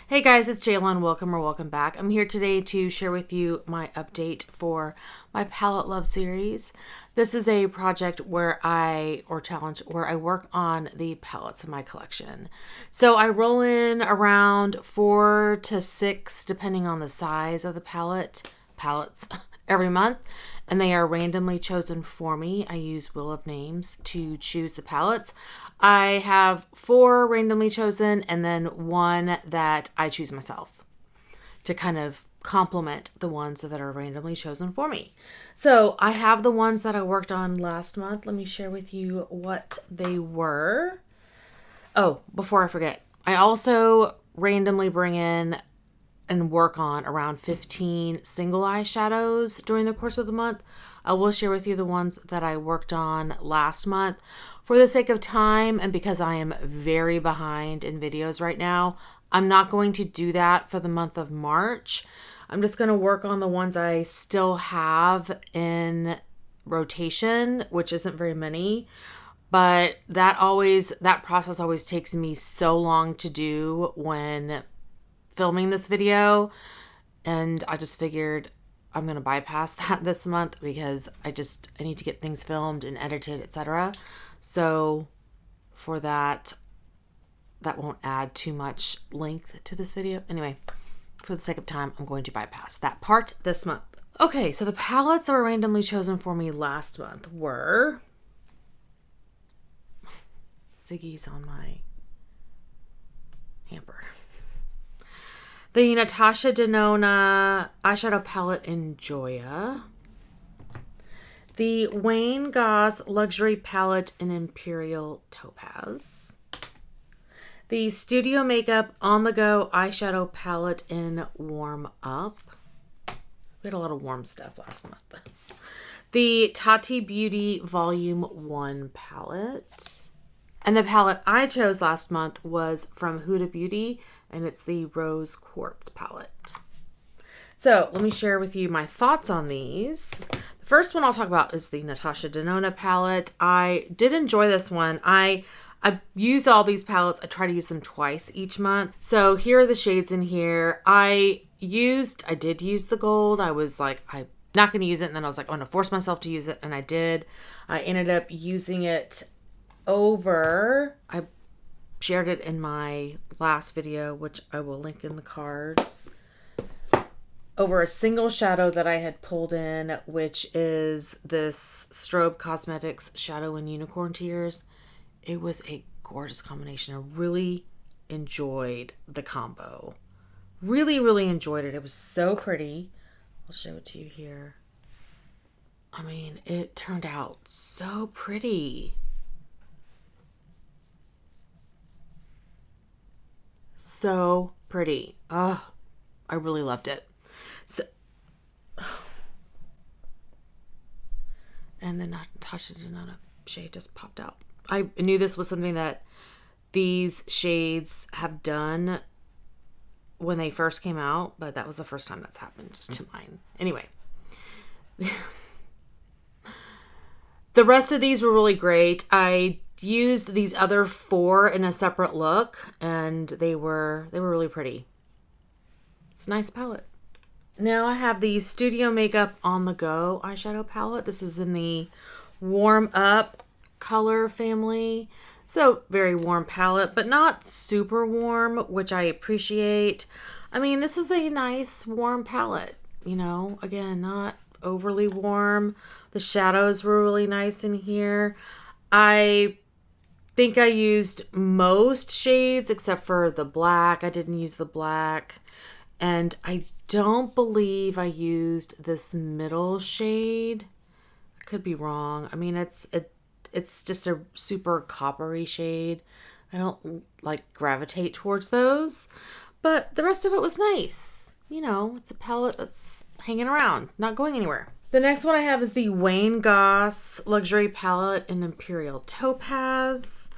Hey guys, it's Jayla. Welcome back. I'm here today to share with you my update for my Palette Love series. This is a project where I work on the palettes in my collection. So I roll in around 4 to 6, depending on the size of the palettes every month, and they are randomly chosen for me. I use Wheel of Names to choose the palettes. I have 4 randomly chosen and then 1 that I choose myself to kind of complement the ones that are randomly chosen for me. So I have the ones that I worked on last month. Let me share with you what they were. Oh, before I forget, I also randomly bring in and work on around 15 single eyeshadows during the course of the month. I will share with you the ones that I worked on last month. For the sake of time and because I am very behind in videos right now, I'm not going to do that for the month of March. I'm just going to work on the ones I still have in rotation, which isn't very many. But that process always takes me so long to do when filming this video, and I just figured I'm going to bypass that this month because I need to get things filmed and edited, etc. So for that won't add too much length to this video. Anyway, for the sake of time, I'm going to bypass that part this month. Okay, so the palettes that were randomly chosen for me last month were Ziggy's on my hamper. The Natasha Denona eyeshadow palette in Joya. The Wayne Goss luxury palette in Imperial Topaz. The Studio Makeup On The Go eyeshadow palette in Warm Up. We had a lot of warm stuff last month. The Tati Beauty Volume 1 palette. And the palette I chose last month was from Huda Beauty, and it's the Rose Quartz palette. So let me share with you my thoughts on these. The first one I'll talk about is the Natasha Denona palette. I did enjoy this one. I use all these palettes. I try to use them twice each month. So here are the shades in here. I did use the gold. I was like, I'm not going to use it. And then I was like, I'm going to force myself to use it. And I did. I ended up using it I shared it in my last video, which I will link in the cards, over a single shadow that I had pulled in, which is this Strobe Cosmetics Shadow in Unicorn Tears. It was a gorgeous combination. I really enjoyed the combo. Really, really enjoyed it. It was so pretty. I'll show it to you here. I mean, it turned out so pretty. So pretty. Oh, I really loved it. So, and then Natasha Denona shade just popped out. I knew this was something that these shades have done when they first came out, but that was the first time that's happened to mine. Anyway, the rest of these were really great. I used these other 4 in a separate look, and they were really pretty. It's a nice palette. Now I have the Studio Makeup On The Go eyeshadow palette. This is in the Warm Up color family. So very warm palette, but not super warm, which I appreciate. I mean, this is a nice warm palette, again, not overly warm. The shadows were really nice in here. I think I used most shades except for the black. I didn't use the black. And I don't believe I used this middle shade. I could be wrong. I mean, it's just a super coppery shade. I don't gravitate towards those. But the rest of it was nice. It's a palette that's hanging around, not going anywhere. The next one I have is the Wayne Goss luxury palette in Imperial Topaz.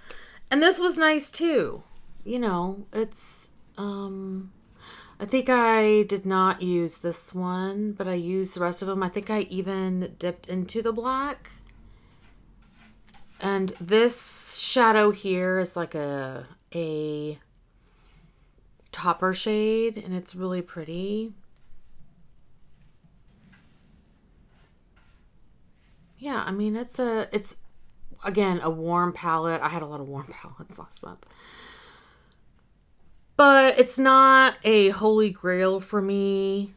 And this was nice too. It's, I think I did not use this one, but I used the rest of them. I think I even dipped into the black. And this shadow here is like a topper shade, and it's really pretty. Yeah, I mean, it's again, a warm palette. I had a lot of warm palettes last month. But it's not a holy grail for me.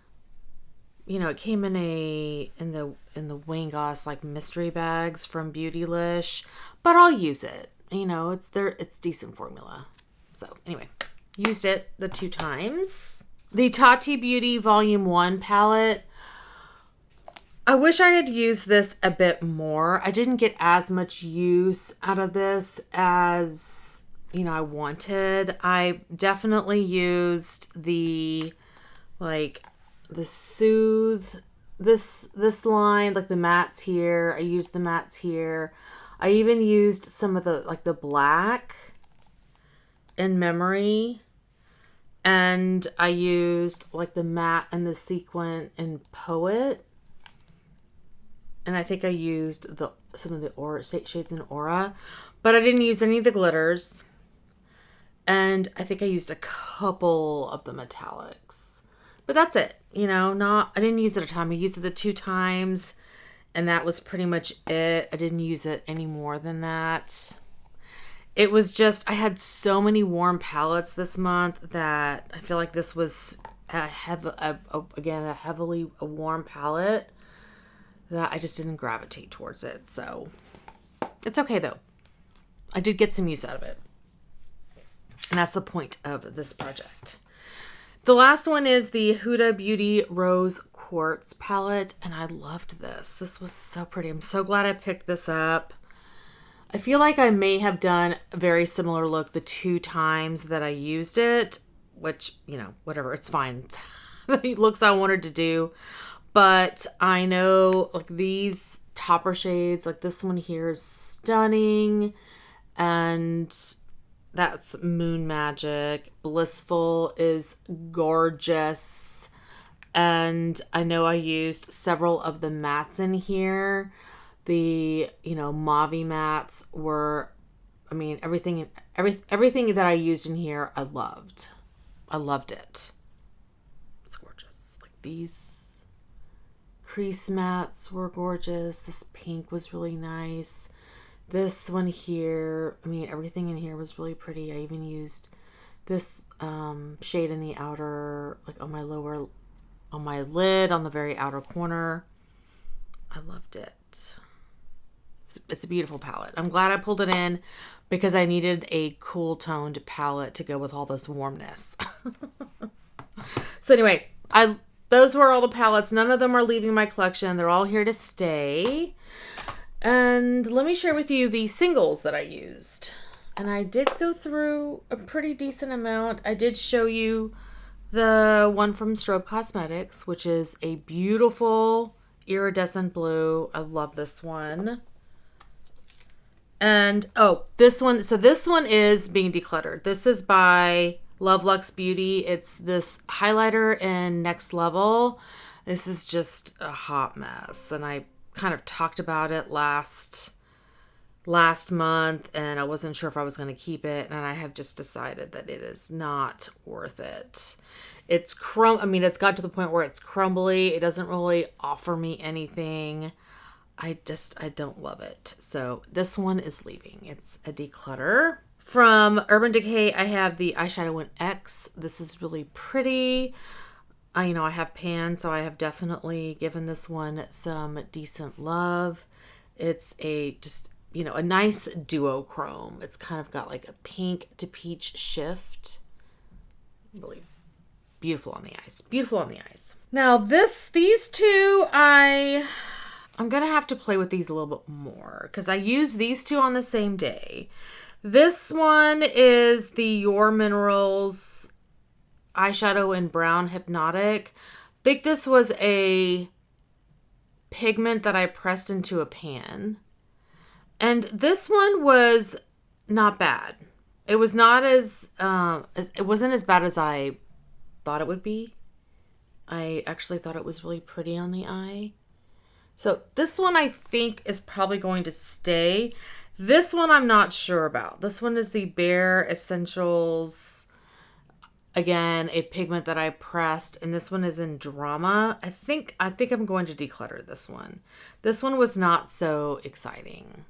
You know, it came in the Wayne Goss like mystery bags from Beautylish, but I'll use it. You know, it's decent formula. So, anyway, used it the 2 times. The Tati Beauty Volume 1 palette. I wish I had used this a bit more. I didn't get as much use out of this as, you know, I wanted. I definitely used the Soothe, this line, like the mattes here. I used the mattes here. I even used some of the black in Memory. And I used like the matte and the sequin in Poet. And I think I used some of the Aura shades in Aura. But I didn't use any of the glitters. And I think I used a couple of the metallics. But that's it. You know, I didn't use it a ton. I used it the 2 times. And that was pretty much it. I didn't use it any more than that. It was just, I had so many warm palettes this month that I feel like this was a heavily warm palette that I just didn't gravitate towards it. So it's okay though. I did get some use out of it. And that's the point of this project. The last one is the Huda Beauty Rose Quartz palette. And I loved this. This was so pretty. I'm so glad I picked this up. I feel like I may have done a very similar look the 2 times that I used it, which, you know, whatever, it's fine. The looks I wanted to do. But I know like these topper shades, like this one here is stunning. And that's Moon Magic. Blissful is gorgeous. And I know I used several of the mattes in here. The, you know, mauve mattes were, I mean, everything that I used in here, I loved. I loved it. It's gorgeous. Like these crease mattes were gorgeous. This pink was really nice. This one here, I mean, everything in here was really pretty. I even used this shade in the outer, like on my lid, on the very outer corner. I loved it. It's a beautiful palette. I'm glad I pulled it in because I needed a cool toned palette to go with all this warmness. So anyway, those were all the palettes. None of them are leaving my collection. They're all here to stay. And let me share with you the singles that I used. And I did go through a pretty decent amount. I did show you the one from Strobe Cosmetics, which is a beautiful iridescent blue. I love this one. And, this one. So this one is being decluttered. This is by Love Luxe Beauty. It's this highlighter in Next Level. This is just a hot mess. And I kind of talked about it last month. And I wasn't sure if I was going to keep it. And I have just decided that it is not worth it. It's it's got to the point where it's crumbly. It doesn't really offer me anything. I don't love it. So this one is leaving. It's a declutter. From Urban Decay, I have the Eyeshadow in X. This is really pretty. I have pan, so I have definitely given this one some decent love. It's a nice duochrome. It's kind of got like a pink to peach shift. Really beautiful on the eyes. Beautiful on the eyes. Now these two, I'm going to have to play with these a little bit more because I used these two on the same day. This one is the Your Minerals eyeshadow in Brown Hypnotic. I think this was a pigment that I pressed into a pan. And this one was not bad. It was not it wasn't as bad as I thought it would be. I actually thought it was really pretty on the eye. So this one I think is probably going to stay. This one I'm not sure about. This one is the Bare Essentials Again, a pigment that I pressed, and this one is in Drama. I think I'm going to declutter this one. This one was not so exciting.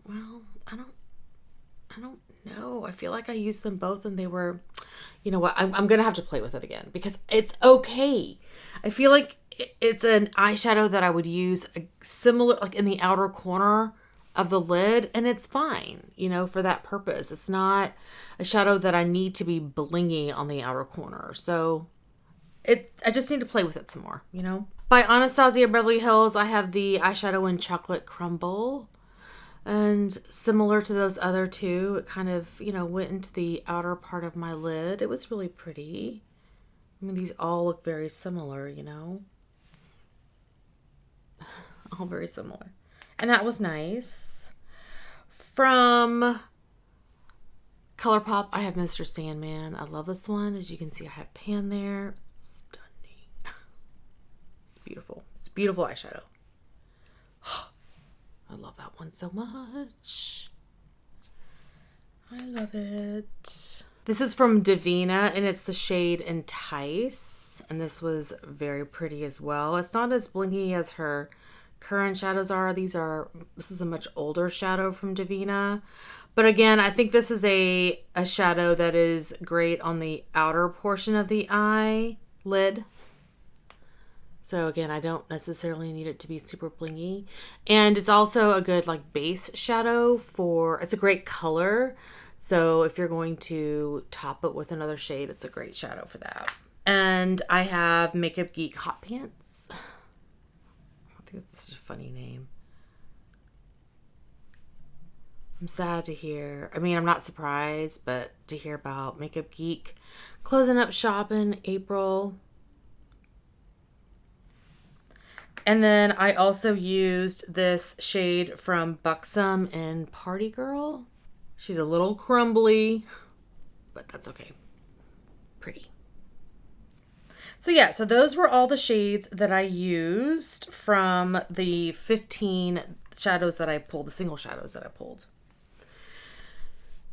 Well, I don't know. I feel like I used them both and they were, you know what? I'm going to have to play with it again because it's okay. I feel like it's an eyeshadow that I would use similar, like in the outer corner of the lid, and it's fine, you know, for that purpose. It's not a shadow that I need to be blingy on the outer corner. So I just need to play with it some more, you know. By Anastasia Beverly Hills, I have the eyeshadow in Chocolate Crumble. And similar to those other two, it kind of, you know, went into the outer part of my lid. It was really pretty. I mean, these all look very similar, you know. All very similar. And that was nice. From ColourPop, I have Mr. Sandman. I love this one. As you can see, I have pan there. It's stunning. It's beautiful. It's a beautiful eyeshadow. I love that one so much. I love it. This is from Devinah, and it's the shade Entice. And this was very pretty as well. It's not as blinky as her current shadows are. This is a much older shadow from Devinah. But again, I think this is a shadow that is great on the outer portion of the eyelid. So again, I don't necessarily need it to be super blingy. And it's also a good like base shadow it's a great color. So if you're going to top it with another shade, it's a great shadow for that. And I have Makeup Geek Hot Pants. I think that's such a funny name. I'm sad to hear. I mean, I'm not surprised, but to hear about Makeup Geek closing up shop in April. And then I also used this shade from Buxom in Party Girl. She's a little crumbly, but that's okay. Pretty. So yeah, so those were all the shades that I used from the 15 shadows that I pulled, the single shadows that I pulled.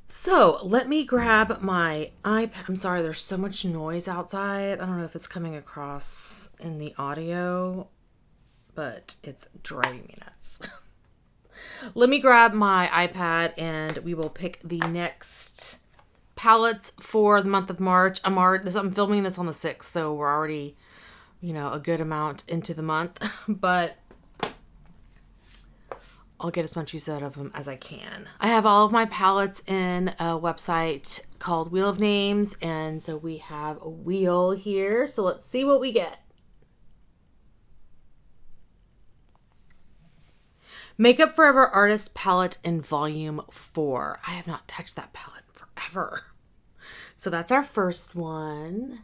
So let me grab my iPad. I'm sorry, there's so much noise outside. I don't know if it's coming across in the audio, but it's driving me nuts. Let me grab my iPad and we will pick the next palettes for the month of March. I'm filming this on the 6th, so we're already, you know, a good amount into the month, but I'll get as much use out of them as I can. I have all of my palettes in a website called Wheel of Names, and so we have a wheel here. So let's see what we get. Makeup Forever Artist Palette in Volume 4. I have not touched that palette forever. So that's our first one.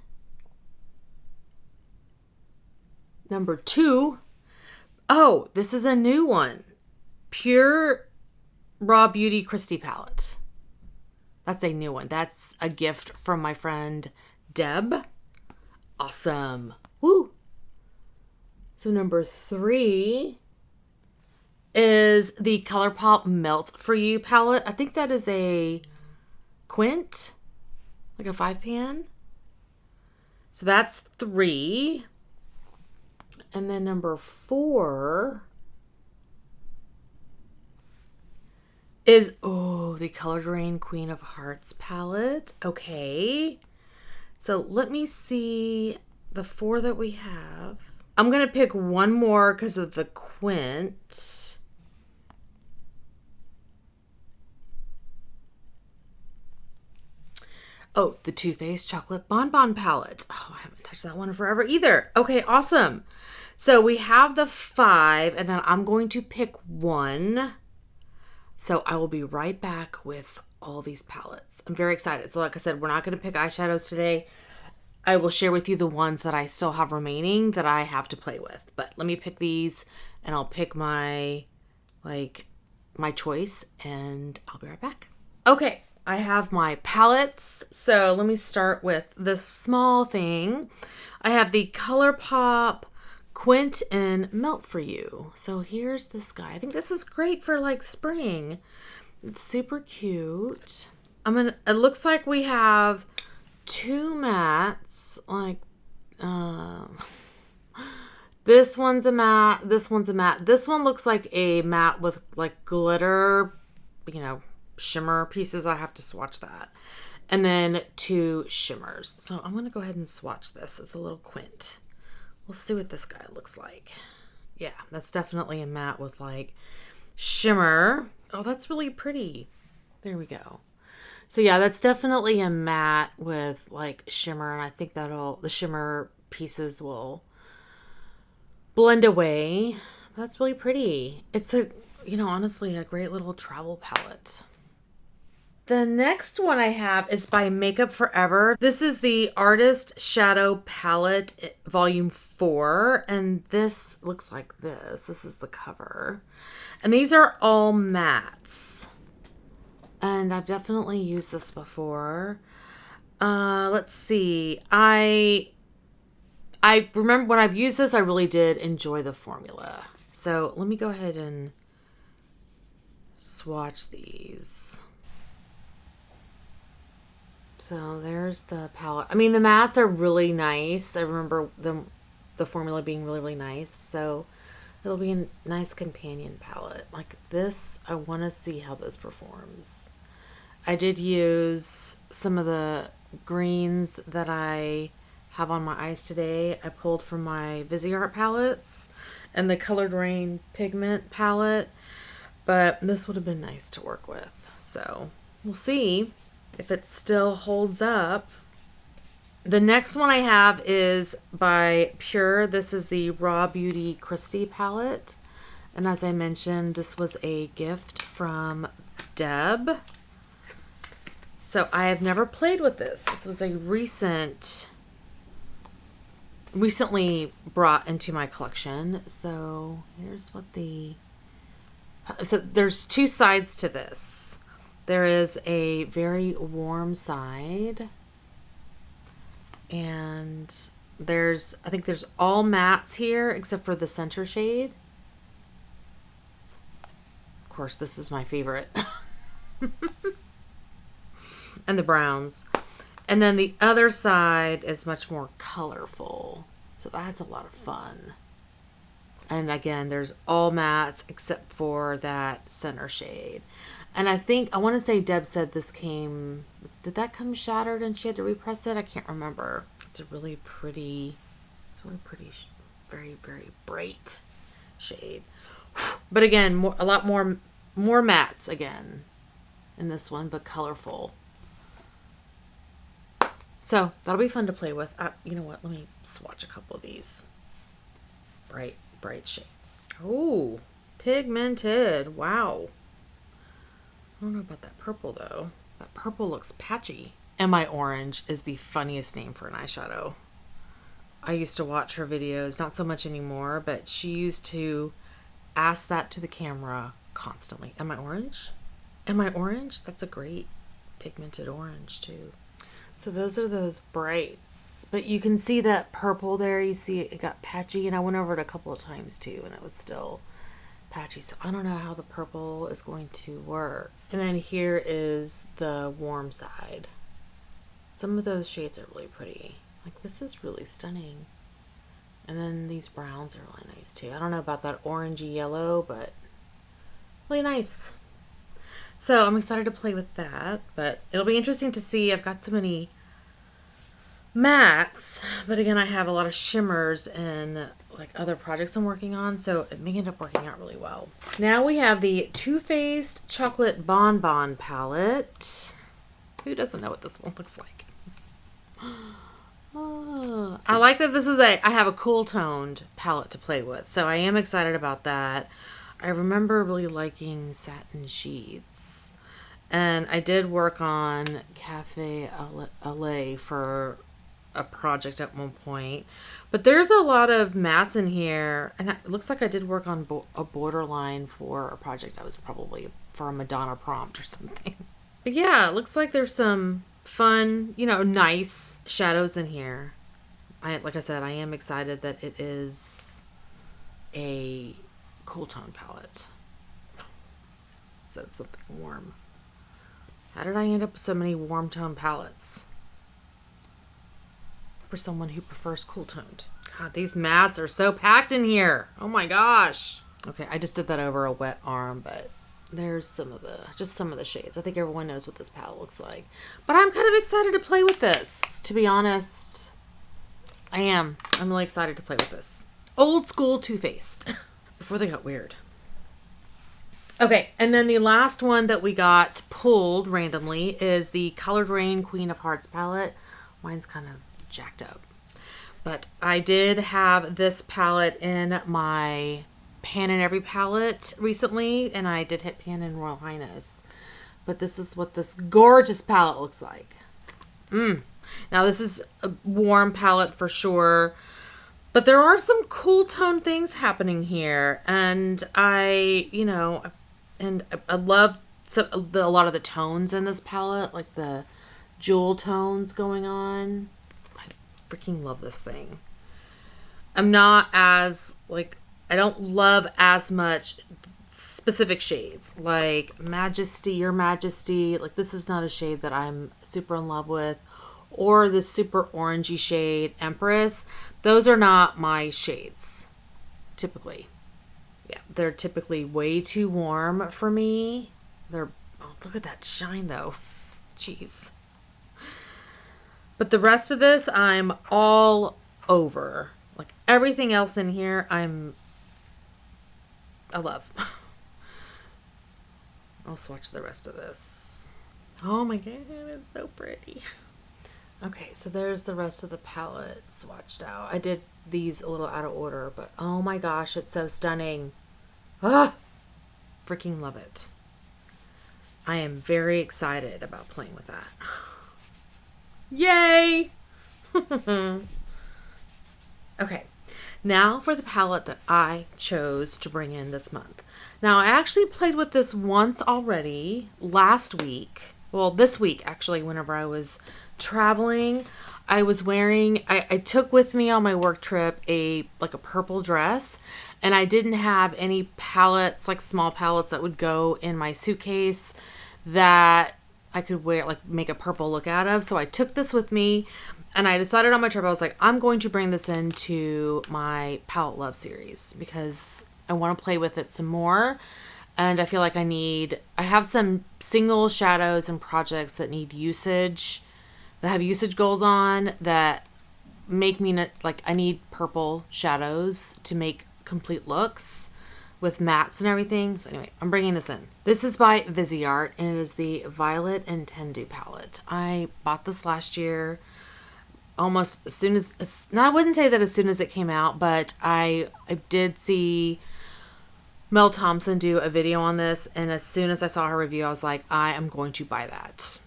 Number 2. Oh, this is a new one. Pure Raw Beauty Christy palette. That's a new one. That's a gift from my friend Deb. Awesome. Woo. So number 3 is the ColourPop Melt For You palette. I think that is a Quint, like a 5-pan. So that's 3. And then number 4 is, the Colored Raine Queen of Hearts palette. Okay. So let me see the 4 that we have. I'm going to pick one more because of the Quint. Oh, the Too Faced Chocolate Bonbon palette. Oh, I haven't touched that one in forever either. Okay, awesome. So we have the 5, and then I'm going to pick one. So I will be right back with all these palettes. I'm very excited. So like I said, we're not going to pick eyeshadows today. I will share with you the ones that I still have remaining that I have to play with. But let me pick these, and I'll pick my choice, and I'll be right back. Okay. I have my palettes, so let me start with this small thing. I have the ColourPop Quint and Melt For You. So here's this guy. I think this is great for like spring. It's super cute. It looks like we have two mattes, like, this one's a matte, this one's a matte. This one looks like a matte with like glitter, you know, shimmer pieces. I have to swatch that. And then two shimmers. So I'm going to go ahead and swatch this. It's a little Quint. We'll see what this guy looks like. Yeah, that's definitely a matte with like shimmer. Oh, that's really pretty. There we go. So yeah, that's definitely a matte with like shimmer. And I think the shimmer pieces will blend away. That's really pretty. It's honestly a great little travel palette. The next one I have is by Makeup Forever. This is the Artist Shadow Palette Volume 4. And this looks like this. This is the cover. And these are all mattes. And I've definitely used this before. Let's see. I remember when I've used this, I really did enjoy the formula. So let me go ahead and swatch these. So there's the palette. I mean, the mattes are really nice. I remember the formula being really, really nice. So it'll be a nice companion palette. Like this, I want to see how this performs. I did use some of the greens that I have on my eyes today. I pulled from my Viseart palettes and the Colored Raine pigment palette. But this would have been nice to work with. So we'll see if it still holds up. The next one I have is by Pure. This is the Raw Beauty Christie palette. And as I mentioned, this was a gift from Deb. So I have never played with this. This was a recently brought into my collection. So here's what so there's two sides to this. There is a very warm side, and I think there's all mattes here except for the center shade. Of course, this is my favorite. And the browns. And then the other side is much more colorful. So that's a lot of fun. And again, there's all mattes except for that center shade. And I want to say Deb said this did that come shattered and she had to repress it? I can't remember. It's really pretty, very, very bright shade. But again, a lot more mattes again in this one, but colorful. So that'll be fun to play with. You know what? Let me swatch a couple of these bright shades. Oh, pigmented. Wow. I don't know about that purple though. That purple looks patchy. And my orange is the funniest name for an eyeshadow. I used to watch her videos, not so much anymore, but she used to ask that to the camera constantly. Am I orange? Am I orange? That's a great pigmented orange too. So those are those brights. But you can see that purple there. You see it got patchy. And I went over it a couple of times too, and it was still patchy. So I don't know how the purple is going to work. And then here is the warm side. Some of those shades are really pretty. Like this is really stunning. And then these browns are really nice too. I don't know about that orangey yellow, but really nice. So I'm excited to play with that, but it'll be interesting to see. I've got so many mattes, but again, I have a lot of shimmers in like other projects I'm working on, so it may end up working out really well. Now we have the Too Faced Chocolate Bonbon palette. Who doesn't know what this one looks like? Oh, I like that this is I have a cool toned palette to play with, so I am excited about that. I remember really liking satin sheets, and I did work on Cafe LA for a project at one point, but there's a lot of mattes in here, and it looks like I did work on a borderline for a project. I was probably for a Madonna prompt or something. But yeah, it looks like there's some fun, nice shadows in here. Like I said, I am excited that it is a cool tone palette instead of something warm. How did I end up with so many warm tone palettes? for someone who prefers cool toned. God, these mattes are so packed in here. Oh my gosh. Okay, I just did that over a wet arm, but there's some of the shades. I think everyone knows what this palette looks like. But I'm kind of excited to play with this, to be honest. I'm really excited to play with this. Old school Too Faced. Before they got weird. Okay, and then the last one that we got pulled randomly is the Colored Raine Queen of Hearts palette. Mine's kind of jacked up. But I did have this palette in my Pan in Every palette recently, and I did hit Pan in Royal Highness. But this is what this gorgeous palette looks like. Now this is a warm palette for sure, but there are some cool tone things happening here, and I love a lot of the tones in this palette, like the jewel tones going on. I freaking love this thing. I'm not as I don't love as much specific shades like Majesty, Your Majesty. Like, this is not a shade that I'm super in love with, or this super orangey shade Empress. Those are not my shades typically. Yeah, they're typically way too warm for me. Look at that shine though. Jeez. But the rest of this I'm all over. Like, everything else in here I love. I'll swatch the rest of this. Oh my god, it's so pretty. Okay, so there's the rest of the palette swatched out. I did these a little out of order, but oh my gosh, it's so stunning. Ah, freaking love it. I am very excited about playing with that. Yay! Okay, now for the palette that I chose to bring in this month. Now, I actually played with this once already last week. Well, this week, actually, whenever I was traveling. I was wearing, I took with me on my work trip a purple dress, and I didn't have any palettes, like small palettes that would go in my suitcase that I could wear, make a purple look out of. So I took this with me, and I decided on my trip, I was like, I'm going to bring this into my Palette Love series because I want to play with it some more. And I feel like I have some single shadows and projects that need usage, that have usage goals on, that make me I need purple shadows to make complete looks with mattes and everything. So anyway, I'm bringing this in. This is by Viseart, and it is the Violet and Tendu palette. I bought this last year, almost as soon as, I wouldn't say that as soon as it came out, but I did see Mel Thompson do a video on this, and as soon as I saw her review, I was like, I am going to buy that.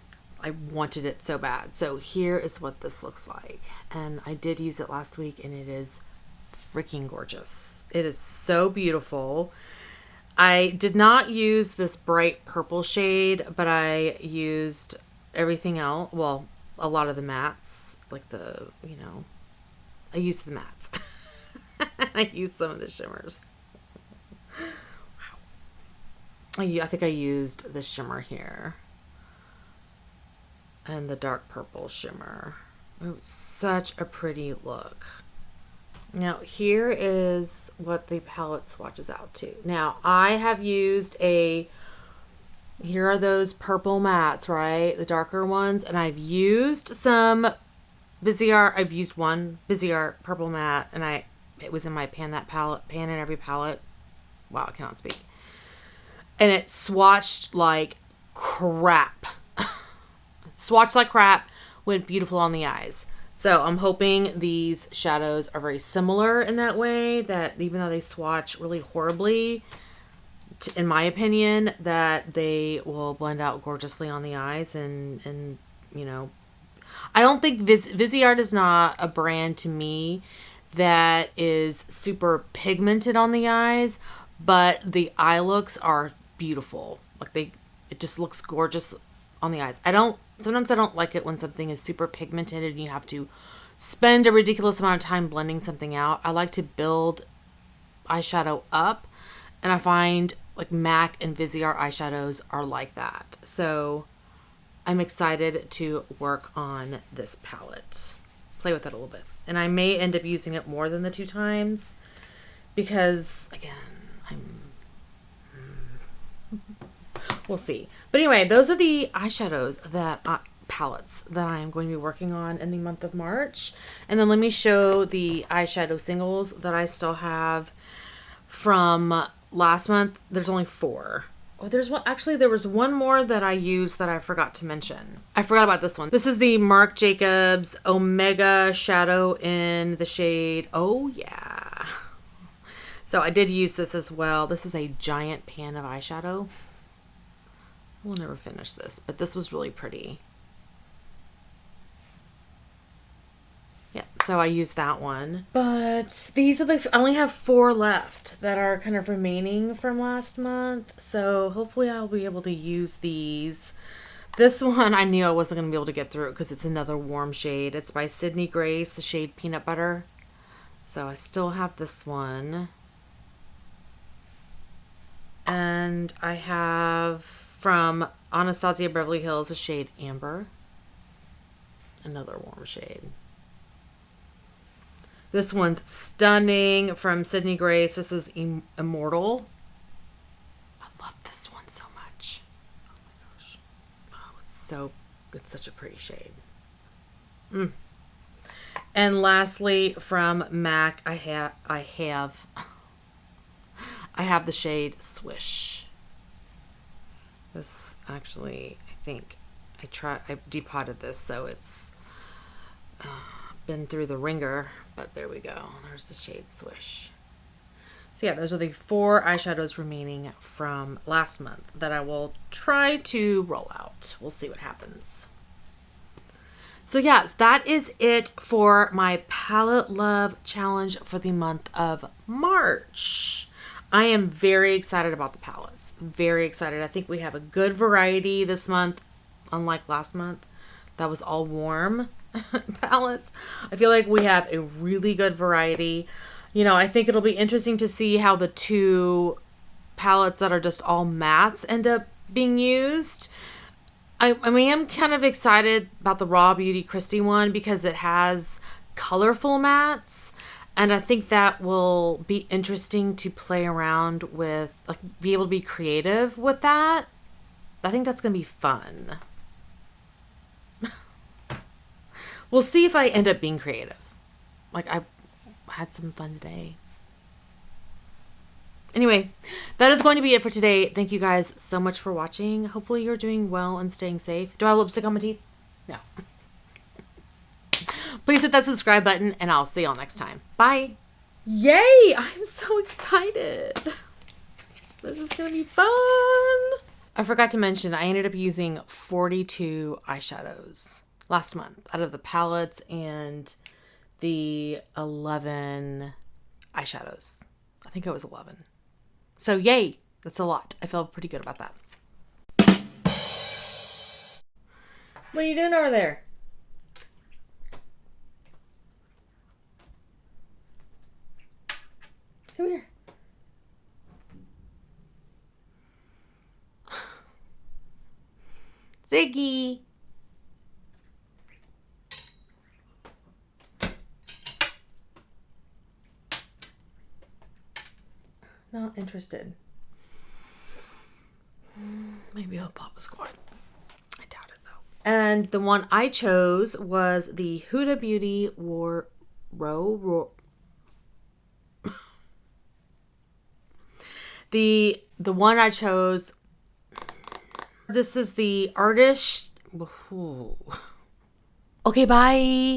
I wanted it so bad. So here is what this looks like. And I did use it last week, and it is freaking gorgeous. It is so beautiful. I did not use this bright purple shade, but I used everything else. Well, a lot of the mattes, I used the mattes. I used some of the shimmers. Wow. I think I used the shimmer here. And the dark purple shimmer. Oh, such a pretty look. Now, here is what the palette swatches out to. Now, I have used here are those purple mattes, right? The darker ones. And I've used some Viseart. I've used one Viseart purple matte, and it was in my Pan in Every palette. Wow, I cannot speak. And it swatched like crap. Swatched like crap, went beautiful on the eyes. So I'm hoping these shadows are very similar in that way, that even though they swatch really horribly, in my opinion, that they will blend out gorgeously on the eyes. And I don't think Viseart is not a brand to me that is super pigmented on the eyes, but the eye looks are beautiful. It just looks gorgeous on the eyes. Sometimes I don't like it when something is super pigmented and you have to spend a ridiculous amount of time blending something out. I like to build eyeshadow up, and I find MAC and Viseart eyeshadows are like that. So I'm excited to work on this palette. play with it a little bit. And I may end up using it more than the 2 times because, again, we'll see. But anyway, those are the eyeshadows palettes that I am going to be working on in the month of March. And then let me show the eyeshadow singles that I still have from last month. There's only 4. Oh, there was one more that I used that I forgot to mention. I forgot about this one. This is the Marc Jacobs Omega Shadow in the shade Oh Yeah. So I did use this as well. This is a giant pan of eyeshadow. We'll never finish this, but this was really pretty. Yeah, so I used that one. But these are I only have 4 left that are kind of remaining from last month. So hopefully I'll be able to use these. This one I knew I wasn't going to be able to get through it because it's another warm shade. It's by Sydney Grace, the shade Peanut Butter. So I still have this one. And I have from Anastasia Beverly Hills, the shade Amber. Another warm shade. This one's stunning from Sydney Grace. This is Immortal. I love this one so much. Oh my gosh. Oh, it's such a pretty shade. And lastly, from MAC, I have the shade Swish. This actually, I think I depotted this, so it's been through the ringer, but there we go. There's the shade Swish. So yeah, those are the 4 eyeshadows remaining from last month that I will try to roll out. We'll see what happens. So yes, that is it for my Palette Love Challenge for the month of March. I am very excited about the palettes. Very excited. I think we have a good variety this month, unlike last month. That was all warm palettes. I feel like we have a really good variety. You know, I think it'll be interesting to see how the 2 palettes that are just all mattes end up being used. I mean, I'm kind of excited about the Raw Beauty Christie one because it has colorful mattes. And I think that will be interesting to play around with, like, be able to be creative with that. I think that's going to be fun. We'll see if I end up being creative. Like, I had some fun today. Anyway, that is going to be it for today. Thank you guys so much for watching. Hopefully you're doing well and staying safe. Do I have lipstick on my teeth? No. Please hit that subscribe button, and I'll see y'all next time. Bye. Yay! I'm so excited. This is going to be fun. I forgot to mention, I ended up using 42 eyeshadows last month out of the palettes and the 11 eyeshadows. I think it was 11. So yay, that's a lot. I feel pretty good about that. What are you doing over there? Come here. Ziggy. Not interested. Maybe I'll pop a squat. I doubt it though. And the one I chose was the Huda Beauty the one I chose. This is the Artist. Okay, bye.